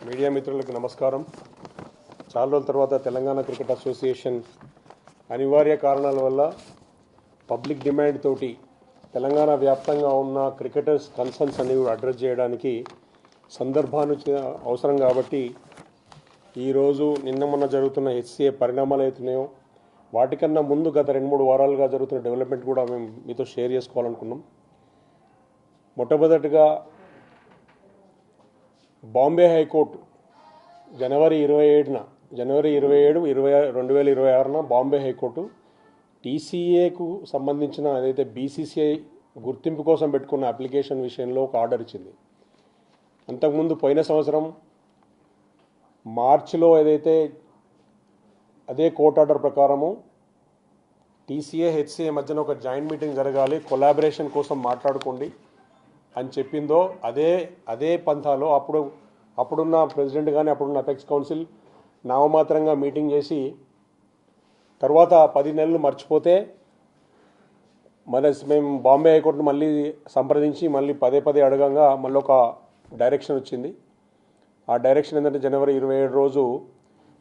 Media మిత్రులకు నమస్కారం. చాలా రోజుల తర్వాత తెలంగాణ క్రికెట్ అసోసియేషన్ అనివార్య కారణాల వల్ల పబ్లిక్ డిమాండ్ తోటి తెలంగాణ వ్యాప్తంగా ఉన్న క్రికెటర్స్ కన్సర్న్స్ అనేవి అడ్రస్ చేయడానికి సందర్భాన్ని అవసరం కాబట్టి ఈరోజు నిన్న మొన్న జరుగుతున్న హెచ్సిఏ పరిణామాలు అవుతున్నాయో వాటికన్నా ముందు గత 2-3 వారాలుగా జరుగుతున్న డెవలప్మెంట్ కూడా మేము మీతో షేర్ చేసుకోవాలనుకున్నాం. మొట్టమొదటిగా బాంబే హైకోర్టు జనవరి 27, 2026 బాంబే హైకోర్టు టీసీఏకు సంబంధించిన ఏదైతే బీసీసీఐ గుర్తింపు కోసం పెట్టుకున్న అప్లికేషన్ విషయంలో ఒక ఆర్డర్ ఇచ్చింది. అంతకుముందు పోయిన సంవత్సరం మార్చిలో ఏదైతే అదే కోర్టు ఆర్డర్ ప్రకారము టీసీఏ హెచ్సిఏ మధ్యన ఒక జాయింట్ మీటింగ్ జరగాలి, కొలాబరేషన్ కోసం మాట్లాడుకోండి అని చెప్పిందో అదే పంథాలో అప్పుడున్న ప్రెసిడెంట్ కానీ అప్పుడున్న అపెక్స్ కౌన్సిల్ నామమాత్రంగా మీటింగ్ చేసి తర్వాత 10 నెలలు మర్చిపోతే మేము బాంబే హైకోర్టును మళ్ళీ సంప్రదించి మళ్ళీ పదే అడగంగా మళ్ళీ ఒక డైరెక్షన్ వచ్చింది. ఆ డైరెక్షన్ ఏంటంటే జనవరి 27 రోజు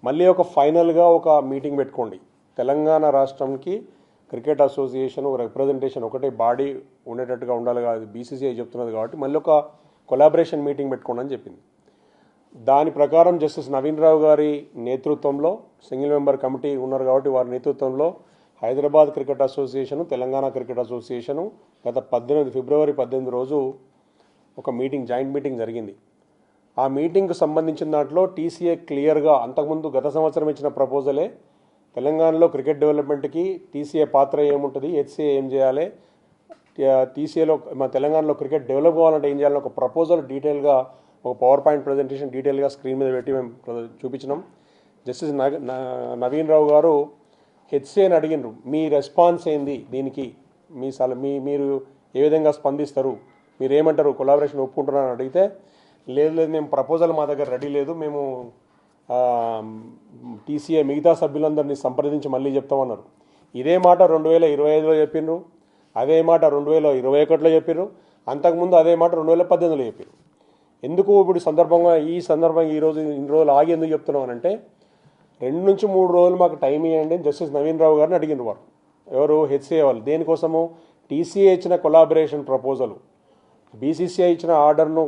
మళ్ళీ ఒక ఫైనల్గా ఒక మీటింగ్ పెట్టుకోండి, తెలంగాణ రాష్ట్రంకి క్రికెట్ అసోసియేషన్ ఒక రిప్రజెంటేషన్ ఒకటే బాడీ ఉండేటట్టుగా ఉండాలి కాదు, బీసీసీఐ చెప్తున్నది కాబట్టి మళ్ళీ ఒక కొలాబరేషన్ మీటింగ్ పెట్టుకోండి అని చెప్పింది. దాని ప్రకారం జస్టిస్ నవీన్ రావు గారి నేతృత్వంలో సింగిల్ మెంబర్ కమిటీ ఉన్నారు కాబట్టి వారి నేతృత్వంలో Hyderabad cricket association, Telangana cricket association గత ఫిబ్రవరి 18 రోజు ఒక మీటింగ్, జాయింట్ మీటింగ్ జరిగింది. ఆ మీటింగ్కు సంబంధించిన దాంట్లో టీసీఏ క్లియర్గా అంతకుముందు గత సంవత్సరం ఇచ్చిన ప్రపోజలే తెలంగాణలో క్రికెట్ డెవలప్మెంట్కి టీసీఏ పాత్ర ఏముంటుంది, హెచ్సిఏ ఏం చేయాలి, టీసీఏలో మన తెలంగాణలో క్రికెట్ డెవలప్ కావాలంటే ఏం చేయాలని ఒక ప్రపోజల్ డీటెయిల్గా ఒక పవర్ పాయింట్ ప్రజెంటేషన్ డీటెయిల్గా స్క్రీన్ మీద పెట్టి మేము చూపించినాం. జస్టిస్ నవీన్ రావు గారు హెచ్సిఏని అడిగినారు, మీ రెస్పాన్స్ ఏంది దీనికి, మీరు ఏ విధంగా స్పందిస్తారు, మీరు ఏమంటారు, కొలాబరేషన్ ఒప్పుకుంటున్నారని అడిగితే లేదు మేము ప్రపోజల్ మా దగ్గర రెడీ లేదు, మేము టీసీఏ మిగతా సభ్యులందరినీ సంప్రదించి మళ్ళీ చెప్తామన్నారు. ఇదే మాట 2025లో చెప్పినారు, అదే మాట 2021లో చెప్పారు, అంతకుముందు అదే మాట 2018లో చెప్పారు. ఎందుకు ఇప్పుడు ఈ సందర్భంగా ఇన్ని రోజులు ఆగి ఎందుకు చెప్తున్నాం అంటే 2 నుంచి 3 రోజులు మాకు టైం ఇవ్వండి అని జస్టిస్ నవీన్ రావు గారిని అడిగిన వారు ఎవరు, హెచ్సిఏ వాళ్ళు. దేనికోసము, టీసీఏ ఇచ్చిన కొలాబరేషన్ ప్రపోజల్ బీసీసీఐ ఇచ్చిన ఆర్డర్ను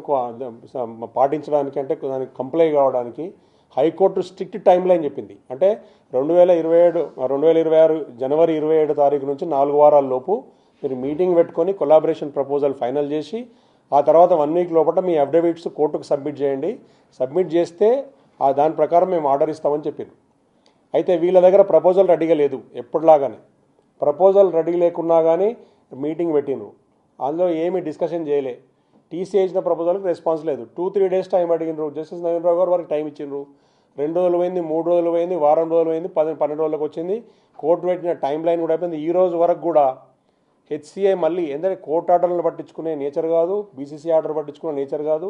పాటించడానికి అంటే దానికి కంప్లై కావడానికి హైకోర్టు స్ట్రిక్ట్ టైం లైన్ చెప్పింది. అంటే 2026 జనవరి 27 తారీఖు నుంచి 4 వారాల లోపు మీరు మీటింగ్ పెట్టుకొని కొలాబరేషన్ ప్రపోజల్ ఫైనల్ చేసి ఆ తర్వాత 1 వీక్ లోపల మీ అఫిడవిట్స్ కోర్టుకు సబ్మిట్ చేయండి, సబ్మిట్ చేస్తే దాని ప్రకారం మేము ఆర్డర్ ఇస్తామని చెప్పారు. అయితే వీళ్ళ దగ్గర ప్రపోజల్ రెడీగా లేదు, ఎప్పటిలాగానే ప్రపోజల్ రెడీ లేకున్నా కానీ మీటింగ్ పెట్టిండ్రు, అందులో ఏమీ డిస్కషన్ చేయలే. టీసీఏ ఇచ్చిన ప్రపోజల్కి రెస్పాన్స్ లేదు. 2-3 డేస్ టైం అడిగినారు, జస్టిస్ నవీన్ రావు గారు వారికి టైం ఇచ్చిండ్రు. 2 రోజులు పోయింది, 3 రోజులు పోయింది, వారం రోజులు పోయింది, 12 రోజులకు వచ్చింది. కోర్టు పెట్టిన టైం లైన్ కూడా అయిపోయింది. ఈ రోజు వరకు కూడా హెచ్సిఏ మళ్ళీ ఎందుకంటే కోర్టు ఆర్డర్లను పట్టించుకునే నేచర్ కాదు, బీసీసీ ఆర్డర్ పట్టించుకునే నేచర్ కాదు,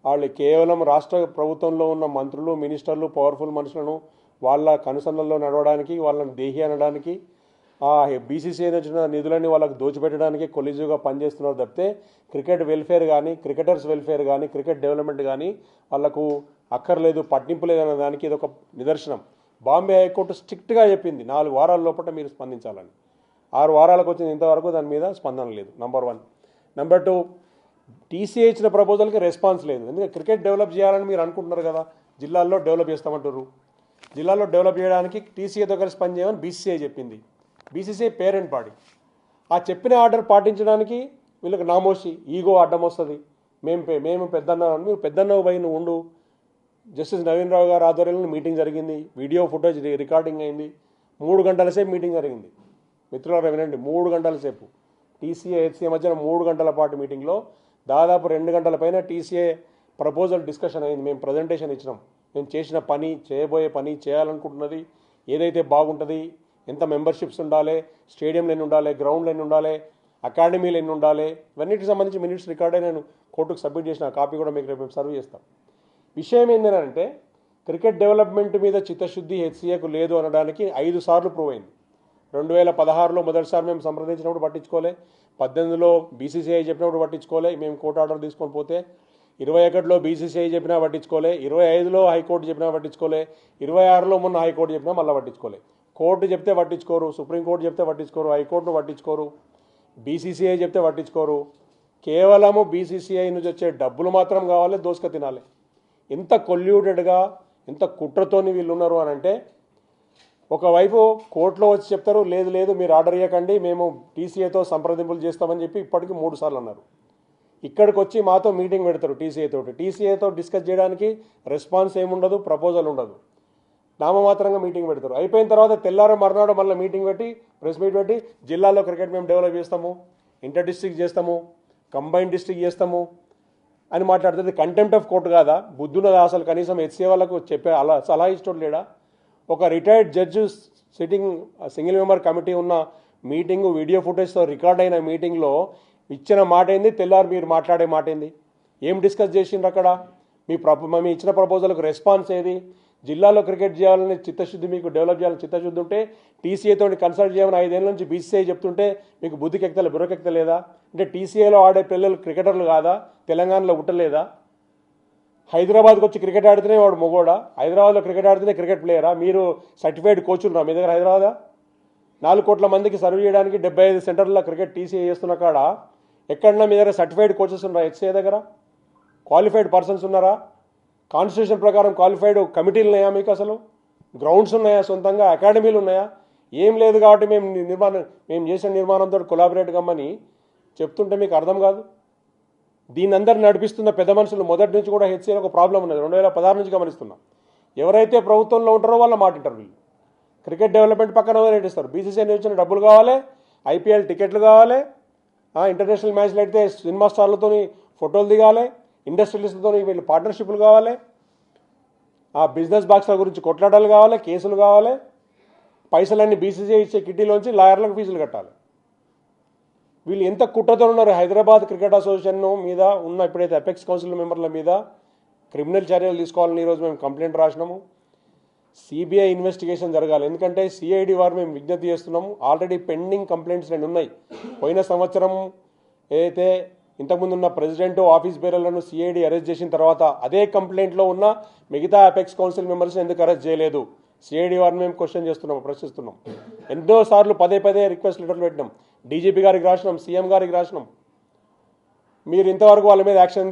వాళ్ళు కేవలం రాష్ట్ర ప్రభుత్వంలో ఉన్న మంత్రులు, మినిస్టర్లు, పవర్ఫుల్ మనుషులను వాళ్ళ కనుసన్నల్లో నడవడానికి, వాళ్ళని దేహి అనడానికి, ఆ బీసీసీఐ వచ్చిన నిధులన్నీ వాళ్ళకు దోచిపెట్టడానికి కొలిజుగా పనిచేస్తున్నారు తప్పితే క్రికెట్ వెల్ఫేర్ కానీ, క్రికెటర్స్ వెల్ఫేర్ కానీ, క్రికెట్ డెవలప్మెంట్ కానీ వాళ్ళకు అక్కర్లేదు, పట్టింపు లేదన్న దానికి ఇది ఒక నిదర్శనం. బాంబే హైకోర్టు స్ట్రిక్ట్గా చెప్పింది 4 వారాల లోపల మీరు స్పందించాలని. 6 వారాలకు వచ్చింది, ఇంతవరకు దాని మీద స్పందన లేదు. నంబర్ 1. నంబర్ 2, టీసీఏ ఇచ్చిన ప్రపోజల్కి రెస్పాన్స్ లేదు. ఎందుకంటే క్రికెట్ డెవలప్ చేయాలని మీరు అనుకుంటున్నారు కదా, జిల్లాల్లో డెవలప్ చేస్తామంటారు, జిల్లాలో డెవలప్ చేయడానికి టీసీఏతో కలిసి పనిచేయమని బీసీసీఐ చెప్పింది. BCCI parent body. ఆ చెప్పిన ఆర్డర్ పాటించడానికి వీళ్ళకి నామోషి, ఈగో అడ్డం వస్తుంది. మేము పెద్దన్న, మీరు పెద్దన్న పోయి నువ్వు ఉండు. జస్టిస్ నవీన్ రావు గారు ఆధ్వర్యంలో మీటింగ్ జరిగింది, వీడియో ఫుటేజ్ రికార్డింగ్ అయింది, 3 గంటల సేపు మీటింగ్ జరిగింది. మిత్రులారా వినండి, 3 గంటల సేపు టీసీఏ హెచ్సిఏ మధ్యన 3 గంటల పాటు మీటింగ్లో దాదాపు 2 గంటల పైన టీసీఏ ప్రపోజల్ డిస్కషన్ అయింది. మేము ప్రజెంటేషన్ ఇచ్చినాం, మేము చేసిన పని, చేయబోయే పని, చేయాలనుకుంటున్నది ఏదైతే బాగుంటుంది, ఎంత మెంబర్షిప్స్ ఉండాలి, స్టేడియంలు ఎన్ని ఉండాలి, గ్రౌండ్లు ఎన్ని ఉండాలి, అకాడమీలు ఎన్ని ఉండాలి, ఇవన్నిటికి సంబంధించి మినిట్స్ రికార్డే నేను కోర్టుకు సబ్మిట్ చేసిన కాపీ కూడా మీకు రేపు సర్వ్ చేస్తాం. విషయం ఏంటంటే క్రికెట్ డెవలప్మెంట్ మీద చిత్తశుద్ధి హెచ్సిఏకు లేదు అనడానికి 5 సార్లు ప్రూవ్ అయింది. 2016లో మొదటిసారి మేము సంప్రదించినప్పుడు పట్టించుకోలే, 18లో బీసీసీఐ చెప్పినప్పుడు పట్టించుకోలే, మేము కోర్టు ఆర్డర్ తీసుకొని పోతే 21లో బీసీసీఐ చెప్పినా పట్టించుకోలే, 25లో హైకోర్టు చెప్పినా పట్టించుకోలే, 26లో మొన్న హైకోర్టు చెప్పినా మళ్ళీ పట్టించుకోలే. కోర్టు చెప్తే పట్టించుకోరు, సుప్రీంకోర్టు చెప్తే పట్టించుకోరు, హైకోర్టును పట్టించుకోరు, బీసీసీఐ చెప్తే పట్టించుకోరు. కేవలము బీసీసీఐ నుంచి వచ్చే డబ్బులు మాత్రం కావాలి, దోసుక తినాలి. ఎంత కొల్యూటెడ్గా ఎంత కుట్రతోని వీళ్ళు ఉన్నారు అని అంటే, ఒకవైపు కోర్టులో వచ్చి చెప్తారు లేదు లేదు మీరు ఆర్డర్ ఇవ్వకండి మేము టీసీఏతో సంప్రదింపులు చేస్తామని చెప్పి ఇప్పటికీ 3 సార్లు అన్నారు. ఇక్కడికి వచ్చి మాతో మీటింగ్ పెడతారు టీసీఏతో డిస్కస్ చేయడానికి రెస్పాన్స్ ఏముండదు, ప్రపోజల్ ఉండదు, నామమాత్రంగా మీటింగ్ పెడతారు. అయిపోయిన తర్వాత తెల్లారో మర్నాడు మళ్ళీ మీటింగ్ పెట్టి ప్రెస్ మీట్ పెట్టి జిల్లాలో క్రికెట్ మేము డెవలప్ చేస్తాము, ఇంటర్ డిస్ట్రిక్ట్ చేస్తాము, కంబైన్ డిస్ట్రిక్ట్ చేస్తాము అని మాట్లాడుతుంది. కంటెంప్ట్ ఆఫ్ కోర్టు కాదా? బుద్ధున్నదా అసలు? కనీసం హెచ్సీఏ వాళ్ళకు చెప్పే అలా సలహా ఇష్టం లేడా? ఒక retired judge sitting single member committee ఉన్న మీటింగు వీడియో ఫుటేజ్తో రికార్డ్ అయిన మీటింగ్లో ఇచ్చిన మాట ఏంది, తెల్లారు మీరు మాట్లాడే మాట ఏంది, ఏం డిస్కస్ చేసిండ్రు అక్కడ? మీ ఇచ్చిన ప్రపోజల్కు రెస్పాన్స్ ఏది? జిల్లాలో క్రికెట్ చేయాలని చిత్తశుద్ధి, మీకు డెవలప్ చేయాలని చిత్తశుద్ధి ఉంటే టీసీఏతో కన్సల్ట్ చేయమని 5 ఏళ్ళ నుంచి బీసీఐ చెప్తుంటే మీకు బుద్ధికి ఎక్కలే, బుర్రకెక్కలేదా? అంటే టీసీఏలో ఆడే పిల్లలు క్రికెటర్లు కాదా? తెలంగాణలో ఉట్టలేదా? హైదరాబాద్కి వచ్చి క్రికెట్ ఆడితేనే వాడు మొగోడా? హైదరాబాద్లో క్రికెట్ ఆడితేనే క్రికెట్ ప్లేయరా? మీరు సర్టిఫైడ్ కోచులురా మీ దగ్గర? హైదరాబాదా 4 కోట్ల మందికి సర్వ్ చేయడానికి 75 సెంటర్ల క్రికెట్ టీసీఏ చేస్తున్న కాడ ఎక్కడన్నా మీ దగ్గర సర్టిఫైడ్ కోచెస్ ఉన్నారా? హెచ్సీఏ దగ్గర క్వాలిఫైడ్ పర్సన్స్ ఉన్నారా? కాన్స్టిట్యూషన్ ప్రకారం క్వాలిఫైడ్ కమిటీలు ఉన్నాయా మీకు? అసలు గ్రౌండ్స్ ఉన్నాయా? సొంతంగా అకాడమీలు ఉన్నాయా? ఏం లేదు. కాబట్టి మేము చేసిన నిర్మాణంతో కొలాబరేట్ కమ్మని చెప్తుంటే మీకు అర్థం కాదు. దీన్ని అందరు నడిపిస్తున్న పెద్ద మనుషులు మొదటి నుంచి కూడా హెచ్సీఏలో ఒక ప్రాబ్లం ఉన్నది, 2016 నుంచి గమనిస్తున్నాం. ఎవరైతే ప్రభుత్వంలో ఉంటారో వాళ్ళ మాటింటారు వీళ్ళు. క్రికెట్ డెవలప్మెంట్ పక్కన రేటిస్తారు. బీసీసీఐ నుంచి డబ్బులు కావాలి, ఐపీఎల్ టికెట్లు కావాలి, ఇంటర్నేషనల్ మ్యాచ్లు అయితే సినిమా స్టార్లతో ఫోటోలు దిగాలి, ఇండస్ట్రియలిస్టులతో వీళ్ళు పార్ట్నర్షిప్లు కావాలి, ఆ బిజినెస్ బాక్స్ల గురించి కొట్లాటలు కావాలి, కేసులు కావాలి, పైసలన్నీ బీసీసీఐ ఇచ్చే కిట్టీలోంచి లాయర్లకు ఫీజులు కట్టాలి. వీళ్ళు ఎంత కుట్రతో ఉన్నారు. హైదరాబాద్ క్రికెట్ అసోసియేషన్ మీద ఉన్న ఇప్పుడైతే అపెక్స్ కౌన్సిల్ మెంబర్ల మీద క్రిమినల్ చర్యలు తీసుకోవాలని ఈరోజు మేము కంప్లైంట్ రాసినాము. సిబిఐ ఇన్వెస్టిగేషన్ జరగాలి. ఎందుకంటే సిఐడి వారు మేము విజ్ఞప్తి చేస్తున్నాము. ఆల్రెడీ పెండింగ్ కంప్లైంట్స్ 2 ఉన్నాయి. పోయిన సంవత్సరం ఏదైతే ఇంతకుముందు ఉన్న ప్రెసిడెంట్ ఆఫీస్ బేరర్లను సిఐడి అరెస్ట్ చేసిన తర్వాత అదే కంప్లైంట్లో ఉన్న మిగతా అపెక్స్ కౌన్సిల్ మెంబర్స్ని ఎందుకు అరెస్ట్ చేయలేదు? సిఐడి వారిని మేము క్వశ్చన్ చేస్తున్నాం, ప్రశ్నిస్తున్నాం. ఎన్నోసార్లు పదే రిక్వెస్ట్ లెటర్లు పెట్టినాం, డీజీపీ గారికి రాసినాం, సీఎం గారికి రాసినాం. మీరు ఇంతవరకు వాళ్ళ మీద యాక్షన్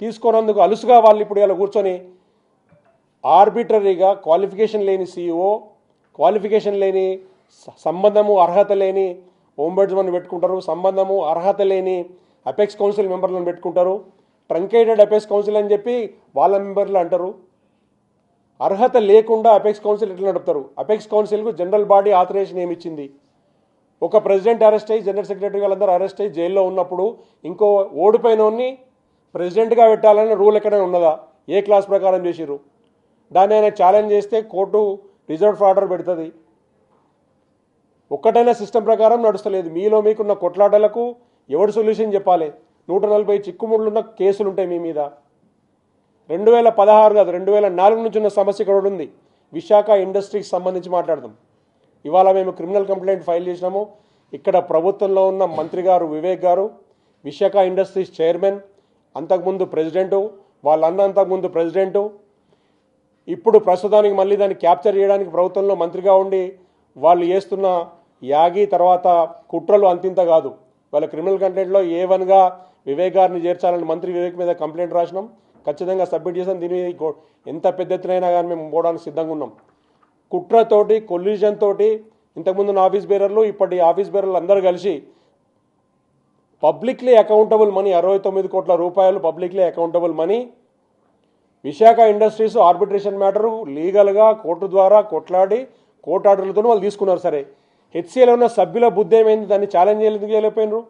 తీసుకోనందుకు అలుసుగా వాళ్ళు ఇప్పుడు ఇలా కూర్చొని ఆర్బిటరీగా క్వాలిఫికేషన్ లేని సీఈఓ, క్వాలిఫికేషన్ లేని సంబంధము అర్హత లేని ఓంబడ్స్మన్ పెట్టుకుంటారు, సంబంధము అర్హత లేని అపెక్స్ కౌన్సిల్ మెంబర్లను పెట్టుకుంటారు, ట్రంకేటెడ్ అపెక్స్ కౌన్సిల్ అని చెప్పి వాళ్ళ మెంబర్లు అంటారు. అర్హత లేకుండా అపెక్స్ కౌన్సిల్ ఎట్లా నడుపుతారు? అపెక్స్ కౌన్సిల్కు జనరల్ బాడీ ఆథరైజేషన్ ఏమి ఇచ్చింది? ఒక ప్రెసిడెంట్ అరెస్ట్ అయ్యి జనరల్ సెక్రటరీ వాళ్ళందరూ అరెస్ట్ అయ్యి జైల్లో ఉన్నప్పుడు ఇంకో ఓడిపోయినోన్ని ప్రెసిడెంట్గా పెట్టాలని రూల్ ఎక్కడైనా ఉన్నదా? ఏ క్లాస్ ప్రకారం చేసిర్రు? దాన్ని ఆయన ఛాలెంజ్ చేస్తే కోర్టు రిజర్వ్ ఫర్ ఆర్డర్ పెడుతుంది. ఒక్కటైనా సిస్టమ్ ప్రకారం నడుస్తలేదు. మీలో మీకున్న కొట్లాటలకు ఎవడు సొల్యూషన్ చెప్పాలి? 140 చిక్కుముళ్ళున్న కేసులు ఉంటాయి మీ మీద. 2016 కాదు 2004 నుంచి ఉన్న సమస్య ఇక్కడ ఉంది. విశాఖ ఇండస్ట్రీకి సంబంధించి మాట్లాడదాం. ఇవాళ మేము క్రిమినల్ కంప్లైంట్ ఫైల్ చేసినాము. ఇక్కడ ప్రభుత్వంలో ఉన్న మంత్రి గారు వివేక్ గారు, విశాఖ ఇండస్ట్రీస్ చైర్మన్, అంతకుముందు ప్రెసిడెంటు, వాళ్ళ అన్న అంతకుముందు ప్రెసిడెంటు, ఇప్పుడు ప్రస్తుతానికి మళ్ళీ దాన్ని క్యాప్చర్ చేయడానికి ప్రభుత్వంలో మంత్రిగా ఉండి వాళ్ళు చేస్తున్న యాగి తర్వాత కుట్రలు అంతింత కాదు. వాళ్ళ క్రిమినల్ కంప్లైంట్లో A1గా వివేక్ గారిని చేర్చాలని మంత్రి వివేక్ మీద కంప్లైంట్ రాసినాం. ఖచ్చితంగా సబ్మిట్ చేసాం. దీని ఎంత పెద్ద ఎత్తునైనా కానీ మేము పోవడానికి సిద్ధంగా ఉన్నాం. కుట్రతోటి కొల్యూజన్ తోటి ఇంతకుముందు ఆఫీస్ బేరర్లు ఇప్పటి ఆఫీస్ బేరర్లు అందరూ కలిసి పబ్లిక్లీ అకౌంటబుల్ మనీ 69 కోట్ల రూపాయలు publicly accountable money Visakha industries arbitration matter లీగల్గా కోర్టు ద్వారా కొట్లాడి కోర్టు ఆర్డర్లతో వాళ్ళు తీసుకున్నారు. సరే, హెచ్సీఏలో ఉన్న సభ్యుల బుద్ధి ఏమైంది? దాన్ని ఛాలెంజ్ చేయలేకపోయినారు.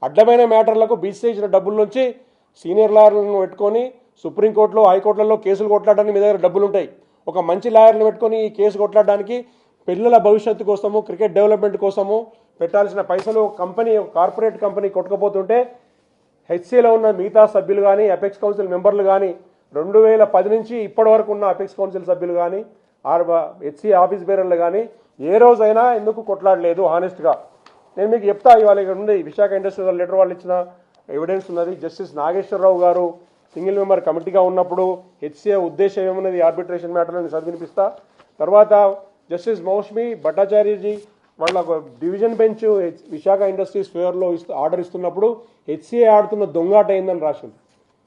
అడ్డమైన మ్యాటర్లకు బీసీఐ ఇచ్చిన డబ్బుల నుంచి సీనియర్ లాయర్లను పెట్టుకొని సుప్రీంకోర్టులో హైకోర్టులలో కేసులు కొట్లాడడానికి మీ దగ్గర డబ్బులు ఉంటాయి. ఒక మంచి లాయర్ని పెట్టుకొని ఈ కేసు కొట్లాడడానికి పిల్లల భవిష్యత్తు కోసము క్రికెట్ డెవలప్మెంట్ కోసము పెట్టాల్సిన పైసలు కార్పొరేట్ కంపెనీ కొట్టుకుపోతుంటే హెచ్సీలో ఉన్న మిగతా సభ్యులు కానీ అపెక్స్ కౌన్సిల్ మెంబర్లు కానీ 2010 నుంచి ఇప్పటి వరకు ఉన్న అపెక్స్ కౌన్సిల్ సభ్యులు కానీ హెచ్సీ ఆఫీస్ బేరర్లు కానీ ఏ రోజైనా ఎందుకు కొట్లాడలేదు? హానెస్ట్గా నేను మీకు చెప్తా. ఇవాళ ఇక్కడ ఉంది విశాఖ ఇండస్ట్రియల్ లెటర్ వాళ్ళు ఇచ్చిన ఎవిడెన్స్ ఉన్నది. జస్టిస్ నాగేశ్వరరావు గారు సింగిల్ మెంబర్ కమిటీగా ఉన్నప్పుడు హెచ్సిఏ ఉద్దేశం ఏమున్నది ఆర్బిట్రేషన్ మ్యాటర్ని చదివినిపిస్తా. తర్వాత జస్టిస్ మౌష్మి భట్టాచార్యజీ వాళ్ళ ఒక డివిజన్ బెంచ్ విశాఖ ఇండస్ట్రీస్ ఫేవర్లో ఆర్డర్ ఇస్తున్నప్పుడు హెచ్సిఏ ఆడుతున్న దొంగాట అయిందని రాసింది.